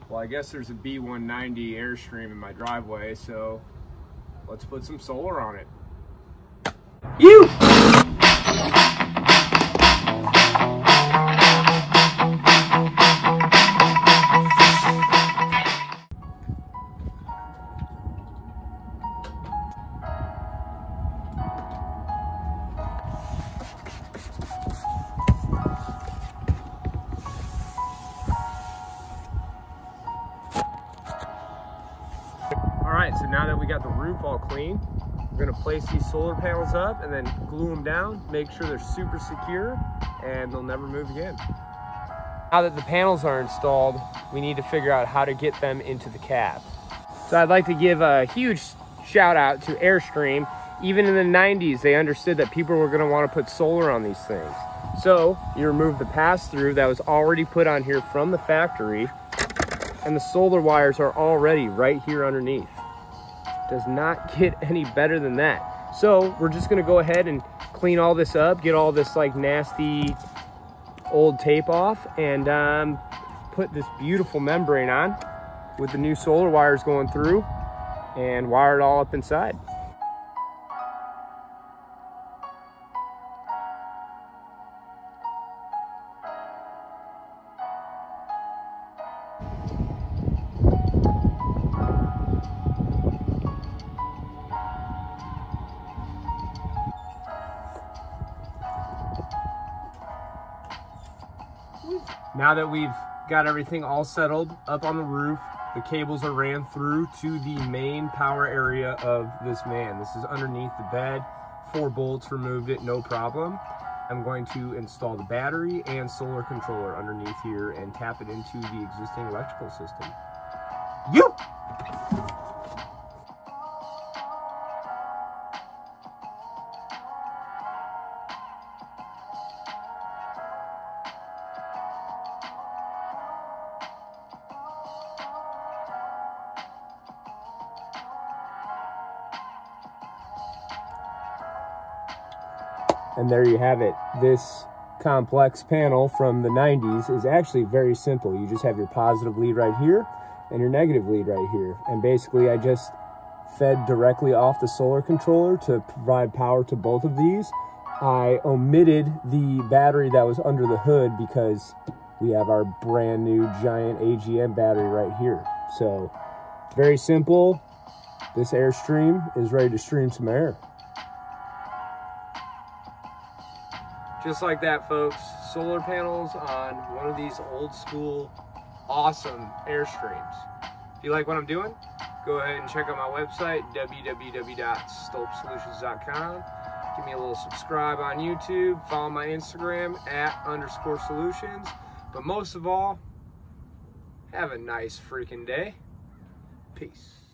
Well, I guess there's a B190 Airstream in my driveway, so let's put some solar on it. You! Alright, so now that we got the roof all clean, we're going to place these solar panels up and then glue them down, make sure they're super secure, and they'll never move again. Now that the panels are installed, we need to figure out how to get them into the cab. So I'd like to give a huge shout out to Airstream. Even in the 90s, they understood that people were going to want to put solar on these things. So you remove the pass-through that was already put on here from the factory, and the solar wires are already right here underneath. Does not get any better than that. So we're just gonna go ahead and clean all this up, get all this like nasty old tape off, and put this beautiful membrane on with the new solar wires going through, and wire it all up inside. Now that we've got everything all settled up on the roof, the cables are ran through to the main power area of this van. This is underneath the bed. 4 bolts removed it, no problem. I'm going to install the battery and solar controller underneath here and tap it into the existing electrical system. You! And there you have it. This complex panel from the 90s is actually very simple. You just have your positive lead right here and your negative lead right here. And basically I just fed directly off the solar controller to provide power to both of these. I omitted the battery that was under the hood because we have our brand new giant AGM battery right here. So very simple. This Airstream is ready to stream some air. Just like that, folks, solar panels on one of these old school, awesome Airstreams. If you like what I'm doing, go ahead and check out my website, www.stolpsolutions.com. Give me a little subscribe on YouTube, follow my Instagram, @_solutions. But most of all, have a nice freaking day. Peace.